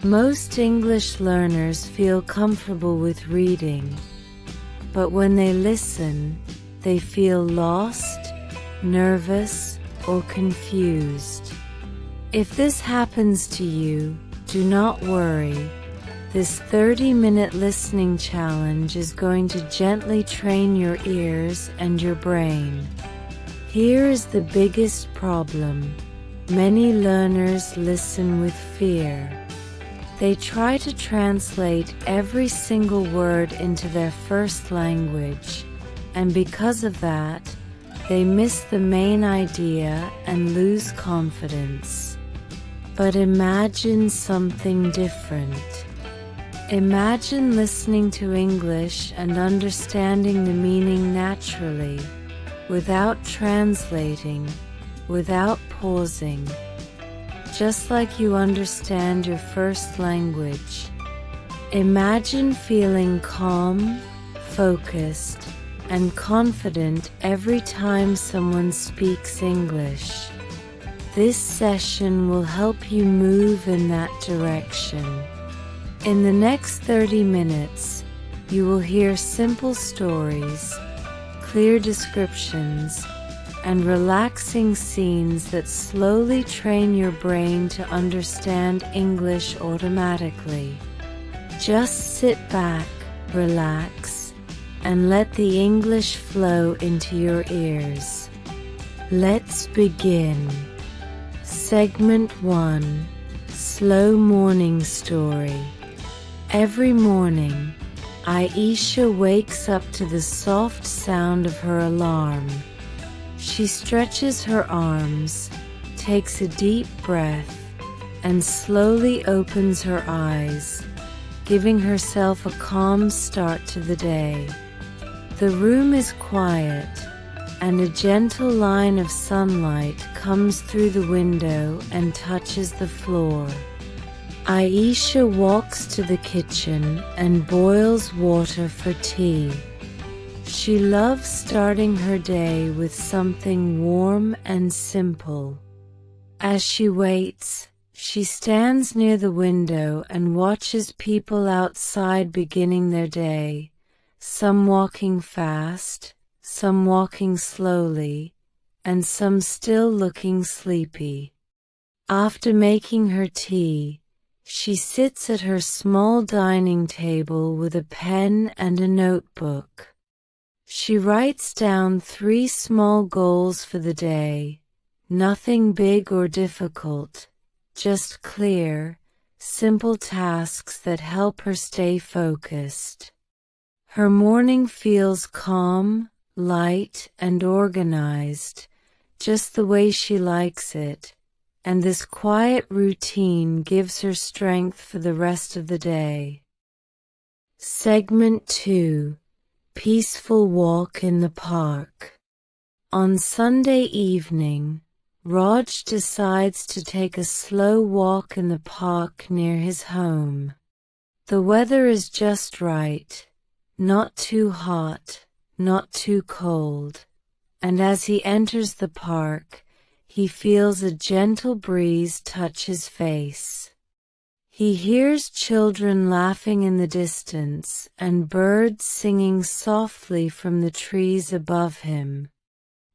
Most English learners feel comfortable with reading, but when they listen, they feel lost, nervous, or confused. If this happens to you, do not worry. This 30-minute listening challenge is going to gently train your ears and your brain. Here is the biggest problem. Many learners listen with fear. They try to translate every single word into their first language, and because of that, they miss the main idea and lose confidence. But imagine something different. Imagine listening to English and understanding the meaning naturally, without translating, without pausing, just like you understand your first language. Imagine feeling calm, focused, and confident every time someone speaks English. This session will help you move in that direction. In the next 30 minutes, you will hear simple stories, clear descriptions, and relaxing scenes that slowly train your brain to understand English automatically. Just sit back, relax, and let the English flow into your ears. Let's begin. Segment 1. Slow Morning Story. Every morning, Aisha wakes up to the soft sound of her alarm. She stretches her arms, takes a deep breath, and slowly opens her eyes, giving herself a calm start to the day. The room is quiet, and a gentle line of sunlight comes through the window and touches the floor. Aisha walks to the kitchen and boils water for tea. She loves starting her day with something warm and simple. As she waits, she stands near the window and watches people outside beginning their day, some walking fast, some walking slowly, and some still looking sleepy. After making her tea, she sits at her small dining table with a pen and a notebook. She writes down 3 small goals for the day, nothing big or difficult, just clear, simple tasks that help her stay focused. Her morning feels calm, light, and organized, just the way she likes it, and this quiet routine gives her strength for the rest of the day. Segment 2. Peaceful Walk in the Park. On Sunday evening, Raj decides to take a slow walk in the park near his home. The weather is just right, not too hot, not too cold, and as he enters the park, he feels a gentle breeze touch his face. He hears children laughing in the distance and birds singing softly from the trees above him.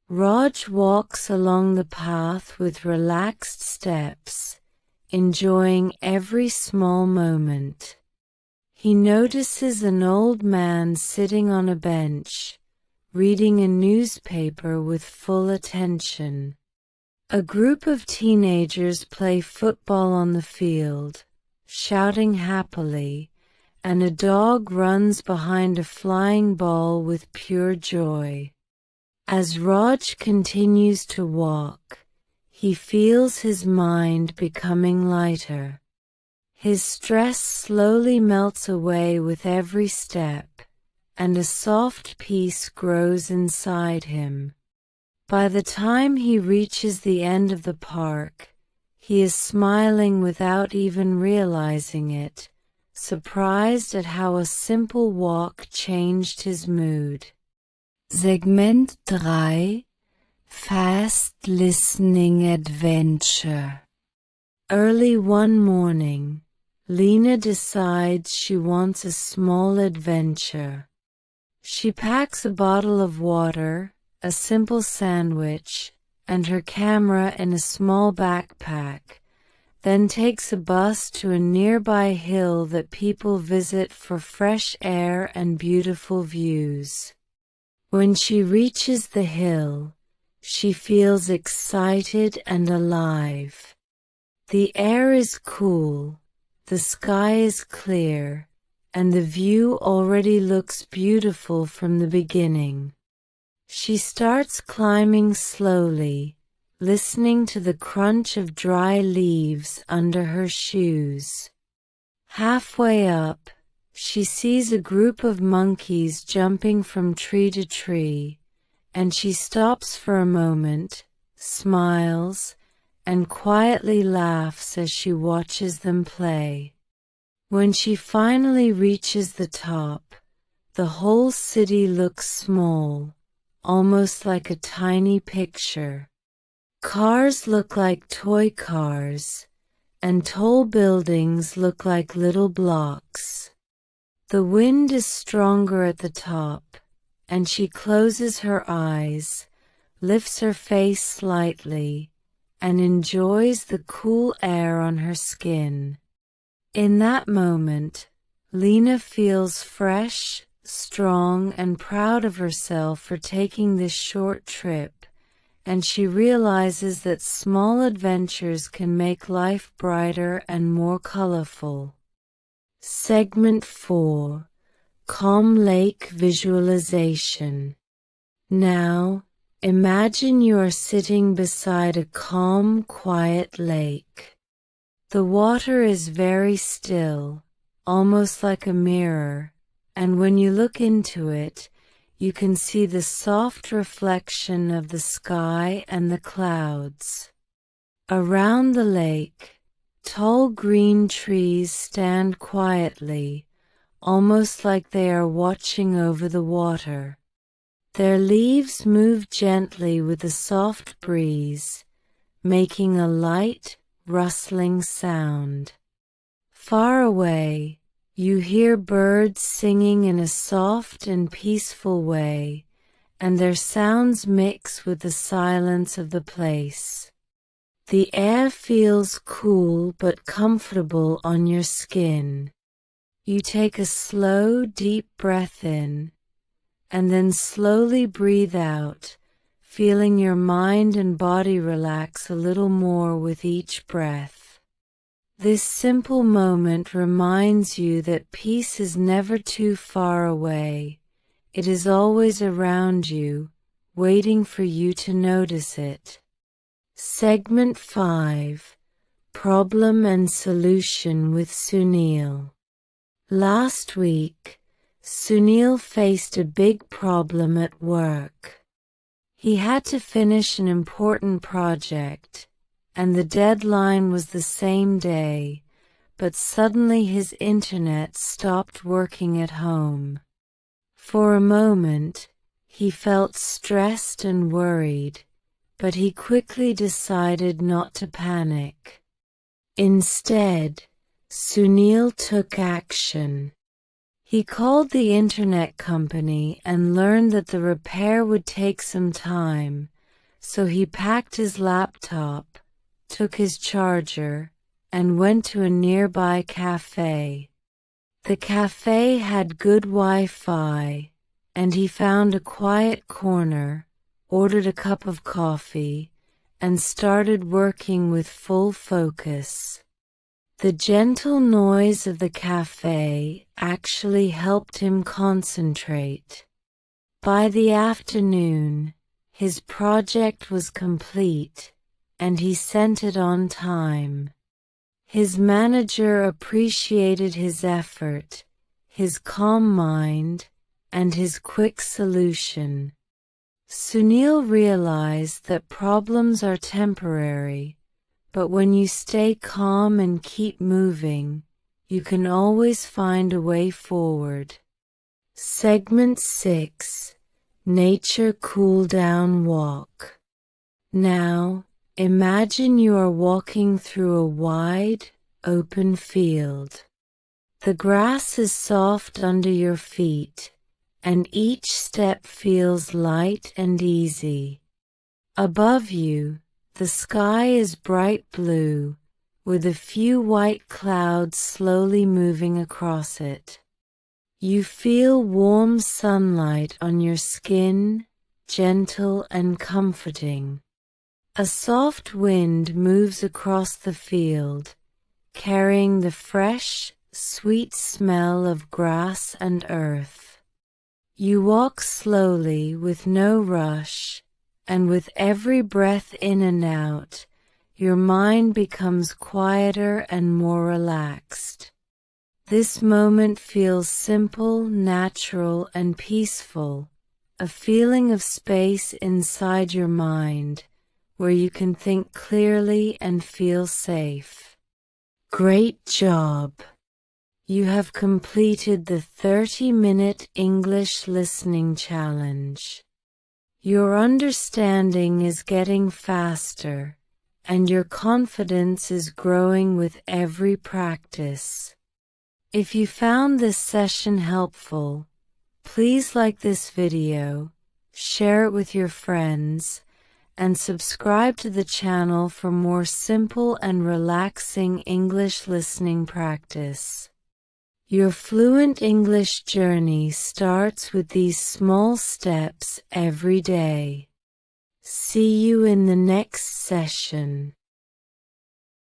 Raj walks along the path with relaxed steps, enjoying every small moment. He notices an old man sitting on a bench, reading a newspaper with full attention. A group of teenagers play football on the field, shouting happily, and a dog runs behind a flying ball with pure joy. As Raj continues to walk, he feels his mind becoming lighter. His stress slowly melts away with every step, and a soft peace grows inside him. By the time he reaches the end of the park, he is smiling without even realizing it, surprised at how a simple walk changed his mood. Segment 3. Fast Listening Adventure. Early one morning, Lena decides she wants a small adventure. She packs a bottle of water, a simple sandwich, and her camera in a small backpack, then takes a bus to a nearby hill that people visit for fresh air and beautiful views. When she reaches the hill, she feels excited and alive. The air is cool, the sky is clear, and the view already looks beautiful from the beginning. She starts climbing slowly, listening to the crunch of dry leaves under her shoes. Halfway up, she sees a group of monkeys jumping from tree to tree, and she stops for a moment, smiles, and quietly laughs as she watches them play. When she finally reaches the top, the whole city looks small, almost like a tiny picture. Cars look like toy cars, and tall buildings look like little blocks. The wind is stronger at the top, and she closes her eyes, lifts her face slightly, and enjoys the cool air on her skin. In that moment, Lena feels fresh, strong, and proud of herself for taking this short trip, and she realizes that small adventures can make life brighter and more colorful. Segment 4. Calm Lake Visualization. Now, imagine you are sitting beside a calm, quiet lake. The water is very still, almost like a mirror, and when you look into it, you can see the soft reflection of the sky and the clouds. Around the lake, tall green trees stand quietly, almost like they are watching over the water. Their leaves move gently with a soft breeze, making a light, rustling sound. Far away, you hear birds singing in a soft and peaceful way, and their sounds mix with the silence of the place. The air feels cool but comfortable on your skin. You take a slow, deep breath in, and then slowly breathe out, feeling your mind and body relax a little more with each breath. This simple moment reminds you that peace is never too far away. It is always around you, waiting for you to notice it. Segment 5. Problem and Solution with Sunil. Last week, Sunil faced a big problem at work. He had to finish an important project, and the deadline was the same day, but suddenly his internet stopped working at home. For a moment, he felt stressed and worried, but he quickly decided not to panic. Instead, Sunil took action. He called the internet company and learned that the repair would take some time, so he packed his laptop, took his charger, and went to a nearby cafe. The cafe had good Wi-Fi, and he found a quiet corner, ordered a cup of coffee, and started working with full focus. The gentle noise of the cafe actually helped him concentrate. By the afternoon, his project was complete, and he sent it on time. His manager appreciated his effort, his calm mind, and his quick solution. Sunil realized that problems are temporary, but when you stay calm and keep moving, you can always find a way forward. Segment 6. Nature Cool Down Walk. Now, imagine you are walking through a wide, open field. The grass is soft under your feet, and each step feels light and easy. Above you, the sky is bright blue, with a few white clouds slowly moving across it. You feel warm sunlight on your skin, gentle and comforting. A soft wind moves across the field, carrying the fresh, sweet smell of grass and earth. You walk slowly with no rush, and with every breath in and out, your mind becomes quieter and more relaxed. This moment feels simple, natural, and peaceful, a feeling of space inside your mind, where you can think clearly and feel safe. Great job! You have completed the 30-minute English listening challenge. Your understanding is getting faster, and your confidence is growing with every practice. If you found this session helpful, please like this video, share it with your friends, and subscribe to the channel for more simple and relaxing English listening practice. Your fluent English journey starts with these small steps every day. See you in the next session.